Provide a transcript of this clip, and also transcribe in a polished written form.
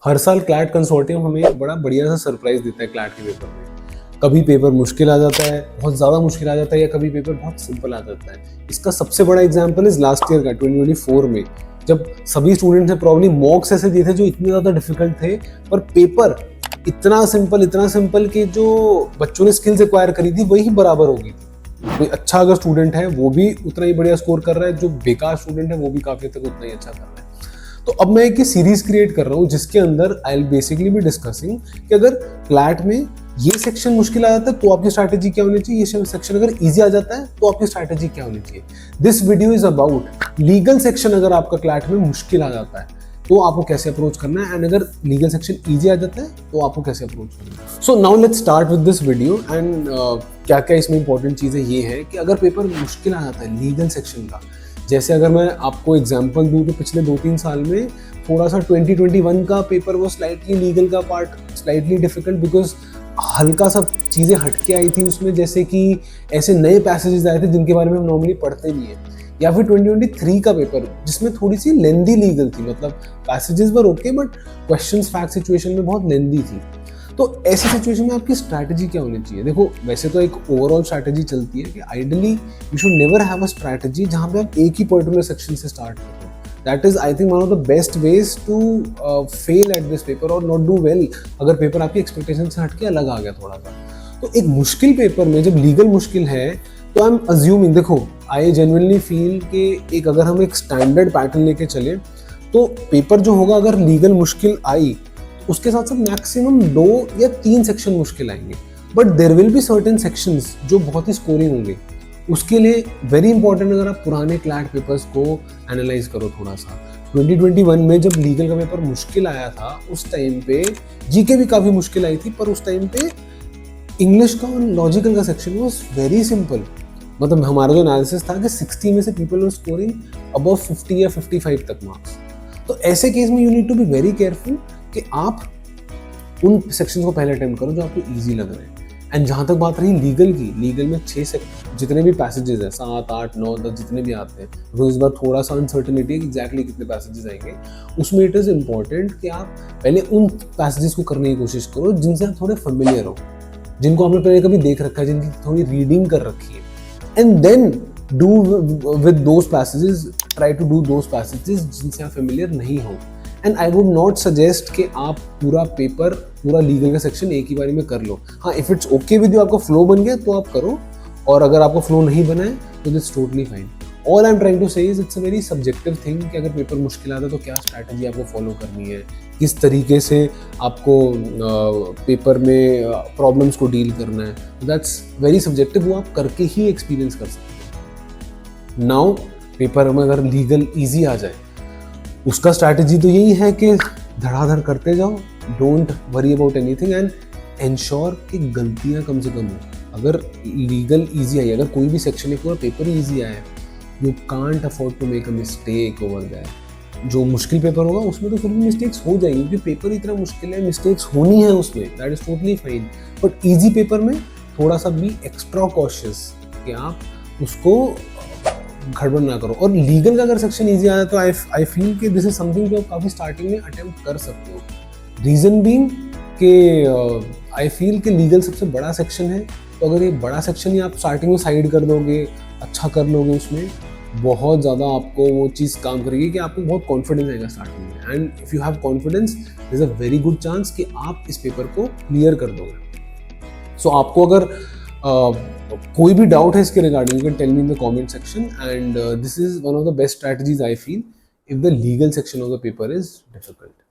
हर साल CLAT consortium हमें एक बड़ा बढ़िया सा सरप्राइज देता है क्लैट के पेपर में। कभी पेपर मुश्किल आ जाता है, बहुत ज़्यादा मुश्किल आ जाता है, या कभी पेपर बहुत सिंपल आ जाता है। इसका सबसे बड़ा एग्जांपल इज लास्ट ईयर का 2024 में, जब सभी स्टूडेंट्स ने प्रॉब्ली मॉक्स ऐसे दिए थे जो इतने ज़्यादा डिफिकल्ट थे, पर पेपर इतना सिंपल कि जो बच्चों ने स्किल्स एक्वायर करी थी वही बराबर हो गई थी। कोई अच्छा अगर स्टूडेंट है वो भी उतना ही बढ़िया स्कोर कर रहा है, जो बेकार स्टूडेंट है वो भी काफ़ी तक उतना ही अच्छा कर रहा है। तो अब मैं एक सीरीज क्रिएट कर रहा हूँ जिसके अंदर I will basically be discussing कि अगर क्लैट में ये सेक्शन मुश्किल आ जाता है तो आपकी स्ट्रैटेजी क्या होनी चाहिए, ये सेक्शन अगर इजी आ जाता है तो आपकी स्ट्रैटेजी क्या होनी चाहिए। This video is about legal section. अगर आपका क्लैट में मुश्किल आ जाता है तो आपको कैसे अप्रोच करना है, एंड अगर लीगल सेक्शन इजी आ जाता है तो आपको कैसे अप्रोच करना है। So now let's start with this video. And क्या क्या इसमें इंपॉर्टेंट चीज़ें ये है कि अगर पेपर मुश्किल आ जाता है लीगल सेक्शन का, जैसे अगर मैं आपको एग्जांपल दूं तो पिछले 2-3 साल में थोड़ा सा 2021 का पेपर वो स्लाइटली लीगल का पार्ट स्लाइटली डिफिकल्ट, बिकॉज हल्का सा चीज़ें हटके आई थी उसमें, जैसे कि ऐसे नए पैसेजेस आए थे जिनके बारे में हम नॉर्मली पढ़ते नहीं है। या फिर 2023 का पेपर जिसमें थोड़ी सी लेंदी लीगल थी, मतलब passages were okay but questions fact situation में बहुत लेंदी थी। तो ऐसी सिचुएशन में आपकी स्ट्रैटेजी क्या होनी चाहिए? देखो, वैसे तो एक ओवरऑल स्ट्रैटेजी चलती है कि ideally you should never have a strategy जहां पे आप एक ही पर्टिकुलर सेक्शन से स्टार्ट करते हो। That is I think one of the best ways to fail at this paper और नॉट डू वेल, अगर पेपर आपकी एक्सपेक्टेशन से हटके अलग आ गया थोड़ा सा। तो एक मुश्किल पेपर में जब लीगल मुश्किल है तो आई एम अज्यूमिंग, देखो आई जेन्युइनली फील कि एक अगर हम एक स्टैंडर्ड पैटर्न लेके चले तो पेपर जो होगा, अगर लीगल मुश्किल आई उसके साथ साथ मैक्सिमम 2 या 3 सेक्शन मुश्किल आएंगे, but there will be certain sections जो बहुत ही स्कोरिंग होंगे। उसके लिए वेरी इंपॉर्टेंट, अगर आप पुराने क्लैट पेपर्स को एनालाइज करो थोड़ा सा। 2021 में जब लीगल का पेपर मुश्किल आया था उस टाइम पे जीके भी काफ़ी मुश्किल आई थी, पर उस टाइम पे इंग्लिश का और लॉजिकल का सेक्शन वॉज वेरी सिंपल। मतलब हमारा जो एनालिसिस था कि 60 में से पीपल वर स्कोरिंग अबव 50 या 55 तक मार्क्स। तो ऐसे केस में you need to be very careful कि आप उन सेक्शंस को पहले अटेम्प्ट करो जो आपको इजी लग रहे हैं। एंड जहाँ तक बात रही लीगल की, लीगल में 6 जितने भी पैसेजेस हैं, 7, 8, 9, 10 जितने भी आते हैं, तो इस बार थोड़ा सा अनसर्टेनिटी है कि एग्जैक्टली कितने पैसेजेस आएंगे। उसमें इट इज़ इम्पॉर्टेंट कि आप पहले उन पैसेजेस को करने की कोशिश करो जिनसे आप थोड़े फेमिलियर हो, जिनको आपने पहले कभी देख रखा है, जिनकी थोड़ी रीडिंग कर रखी है। And then do with those passages, try to do those passages जिनसे आप फेमिलियर नहीं हो। And I would not suggest कि आप पूरा लीगल का सेक्शन एक ही बारी में कर लो। हाँ, if it's okay with you, आपको फ्लो बन गया तो आप करो, और अगर आपको फ्लो नहीं बना है तो that's totally fine. All I am trying to say is it's a very subjective thing कि अगर पेपर मुश्किल आता है तो क्या स्ट्रैटेजी आपको फॉलो करनी है, किस तरीके से आपको पेपर में प्रॉब्लम्स को डील करना है। दैट्स वेरी सब्जेक्टिव, वो आप करके ही एक्सपीरियंस कर सकते हैं। नाउ पेपर में अगर लीगल ईजी आ जाए, उसका स्ट्रैटेजी तो यही है कि धड़ाधड़ करते जाओ, don't worry about anything and ensure कि गलतियां कम से कम हो। अगर लीगल इजी आई, अगर कोई भी सेक्शन है, पूरा पेपर ही ईजी आया है, you can't afford to make a mistake over that. जो मुश्किल पेपर होगा उसमें तो फिर भी मिस्टेक्स हो जाएंगी, क्योंकि पेपर इतना मुश्किल है, मिस्टेक्स होनी है उसमें, that is totally fine. But easy paper में थोड़ा सा भी एक्स्ट्रा कॉशियस कि आप उसको गड़बड़ ना करो। और लीगल का अगर सेक्शन इजी आया तो आई फील कि दिस इज समथिंग जो आप काफ़ी स्टार्टिंग में अटेम्प्ट कर सकते हो। रीज़न बीइंग कि आई फील कि लीगल सबसे बड़ा सेक्शन है, तो अगर ये बड़ा सेक्शन ही आप स्टार्टिंग में साइड कर दोगे, अच्छा कर लोगे, उसमेगे बहुत ज़्यादा आपको वो चीज़ काम करेगी कि आपको बहुत कॉन्फिडेंस आएगा स्टार्टिंग में। And if you have confidence, there is a very good chance कि आप इस पेपर को क्लियर कर दोगे। सो आपको अगर कोई भी डाउट है इसके regarding, you can tell me in the comment section, and this is one of the best strategies I feel if the legal section of the paper is difficult.